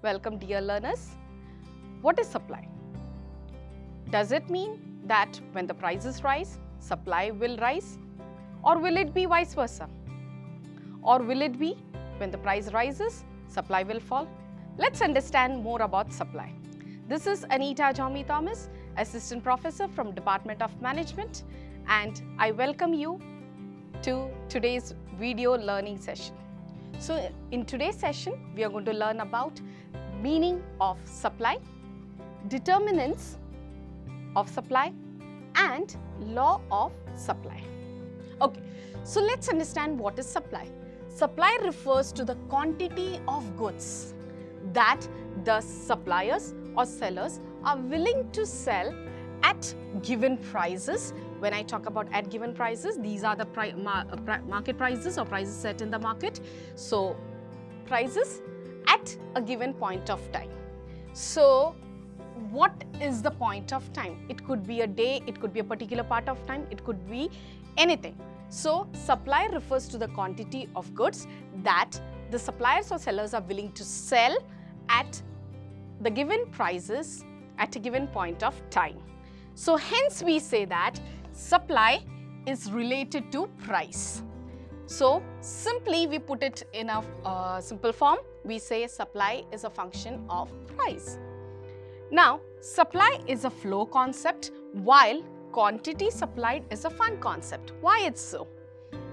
Welcome, dear learners. What is supply? Does it mean that when the prices rise, supply will rise? Or will it be vice versa? Or will it be when the price rises, supply will fall? Let's understand more about supply. This is Anita Jaume Thomas, Assistant Professor from Department of Management, and I welcome you to today's video learning session. So in today's session, we are going to learn about meaning of supply, determinants of supply, and law of supply. Okay, so let's understand what is supply. Supply refers to the quantity of goods that the suppliers or sellers are willing to sell at given prices. When I talk about at given prices, these are the market prices or prices set in the market. So, prices at a given point of time. So, what is the point of time? It could be a day, it could be a particular part of time, it could be anything. So, supply refers to the quantity of goods that the suppliers or sellers are willing to sell at the given prices at a given point of time. So, hence we say that supply is related to price. So, simply we put it in a simple form. We say supply is a function of price. Now, supply is a flow concept while quantity supplied is a fund concept. Why it's so?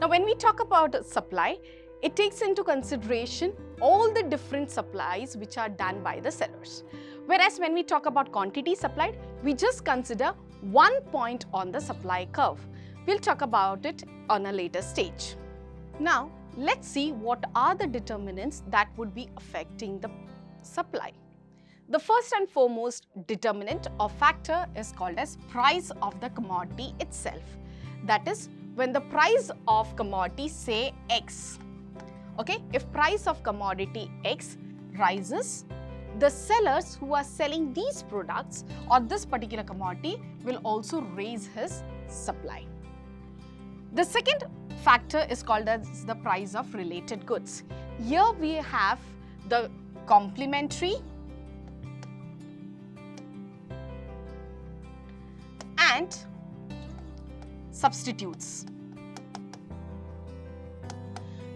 Now, when we talk about supply, it takes into consideration all the different supplies which are done by the sellers. Whereas when we talk about quantity supplied, we just consider one point on the supply curve. We'll talk about it on a later stage. Now, let's see what are the determinants that would be affecting the supply. The first and foremost determinant or factor is called as price of the commodity itself. That is, when the price of commodity, say X, okay, if price of commodity X rises, the sellers who are selling these products or this particular commodity will also raise his supply. The second factor is called as the price of related goods. Here we have the complementary and substitutes.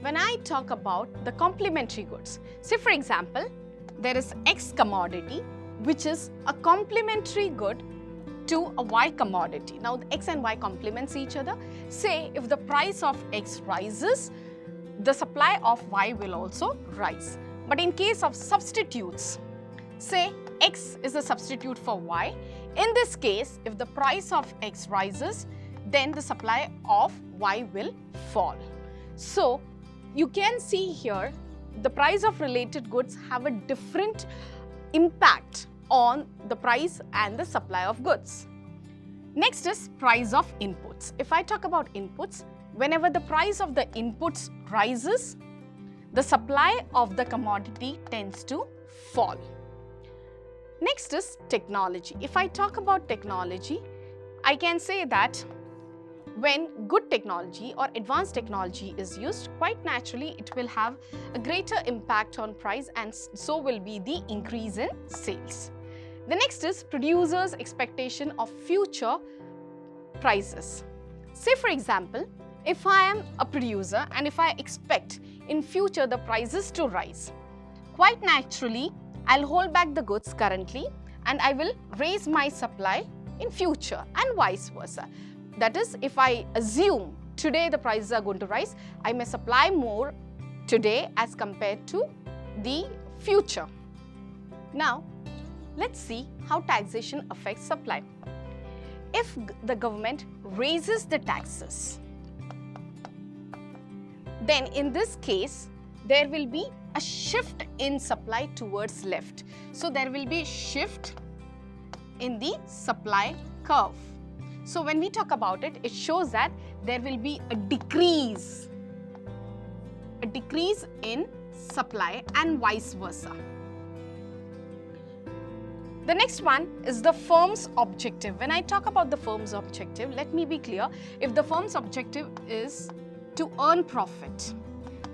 When I talk about the complementary goods, say for example, there is X commodity which is a complementary good to a Y commodity. Now, the X and Y complements each other. Say if the price of X rises, the supply of Y will also rise. But in case of substitutes, say X is a substitute for Y. In this case, if the price of X rises, then the supply of Y will fall. So, you can see here the price of related goods have a different impact on the price and the supply of goods. Next is price of inputs. If I talk about inputs, whenever the price of the inputs rises, the supply of the commodity tends to fall. Next is technology. If I talk about technology, I can say that when good technology or advanced technology is used, quite naturally it will have a greater impact on price and so will be the increase in sales. The next is producers' expectation of future prices. Say for example, if I am a producer and if I expect in future the prices to rise, quite naturally I'll hold back the goods currently and I will raise my supply in future and vice versa. That is, if I assume today the prices are going to rise, I may supply more today as compared to the future. Now, let's see how taxation affects supply. If the government raises the taxes, then in this case, there will be a shift in supply towards left. So, there will be a shift in the supply curve. So, when we talk about it, it shows that there will be a decrease in supply and vice versa. The next one is the firm's objective. When I talk about the firm's objective, let me be clear. If the firm's objective is to earn profit,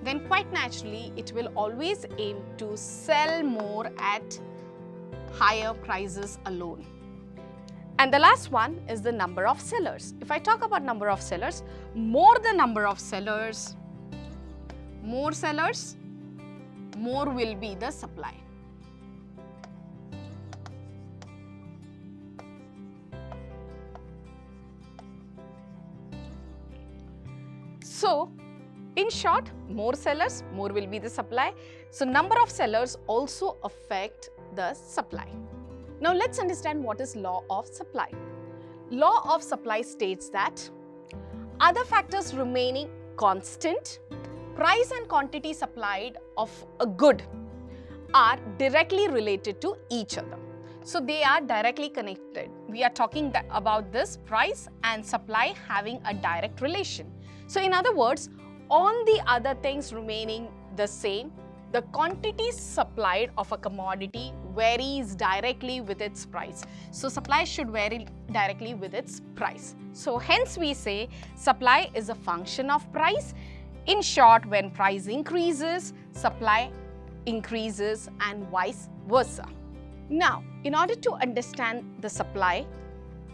then quite naturally it will always aim to sell more at higher prices alone. And the last one is the number of sellers. If I talk about number of sellers, more the number of sellers, more will be the supply. So, in short, more sellers, more will be the supply. So, number of sellers also affect the supply. Now, let's understand what is law of supply. Law of supply states that other factors remaining constant, price and quantity supplied of a good are directly related to each other. So, they are directly connected. We are talking about this price and supply having a direct relation. So, in other words, on the other things remaining the same, the quantity supplied of a commodity varies directly with its price. So, supply should vary directly with its price. So, hence we say supply is a function of price. In short, when price increases, supply increases and vice versa. Now, in order to understand the supply,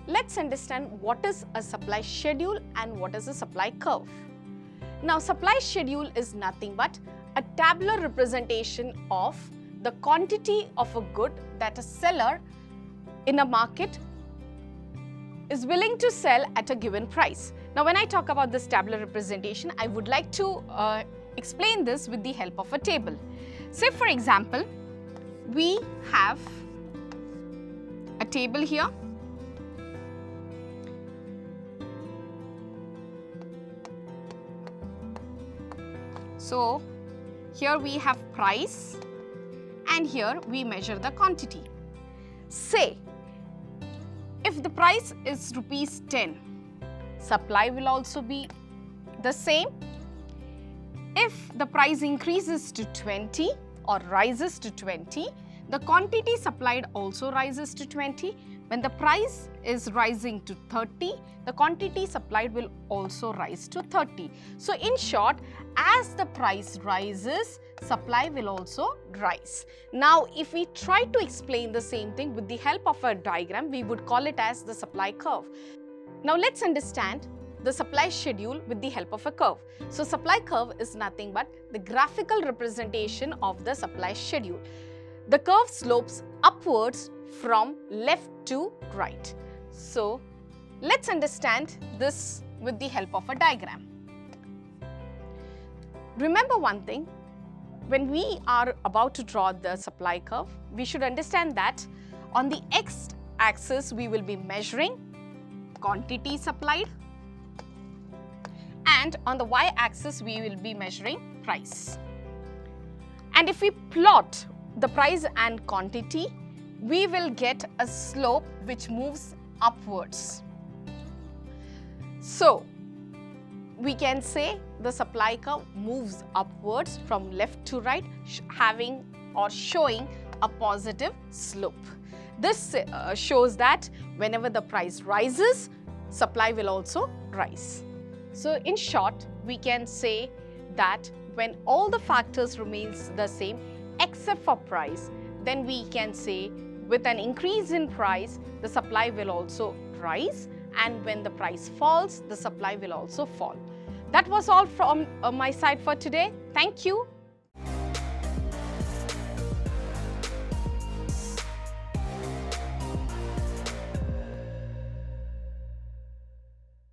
let's understand what is a supply schedule and what is a supply curve. Now, supply schedule is nothing but a tabular representation of the quantity of a good that a seller in a market is willing to sell at a given price. Now, when I talk about this tabular representation, I would like to explain this with the help of a table. Say, for example, we have a table here. So, here we have price and here we measure the quantity. Say, if the price is rupees 10, supply will also be the same. If the price increases to 20 or rises to 20, the quantity supplied also rises to 20. When the price is rising to 30, the quantity supplied will also rise to 30. So, in short, as the price rises, supply will also rise. Now, if we try to explain the same thing with the help of a diagram, we would call it as the supply curve. Now, let's understand the supply schedule with the help of a curve. So, supply curve is nothing but the graphical representation of the supply schedule. The curve slopes upwards from left to right. So, let's understand this with the help of a diagram. Remember one thing, when we are about to draw the supply curve, we should understand that on the x-axis we will be measuring quantity supplied and on the y-axis we will be measuring price. And if we plot the price and quantity, we will get a slope which moves upwards. So, we can say the supply curve moves upwards from left to right, having or showing a positive slope. This shows that whenever the price rises, supply will also rise. So, in short, we can say that when all the factors remains the same except for price, then we can say with an increase in price, the supply will also rise, and when the price falls, the supply will also fall. That was all from my side for today. Thank you.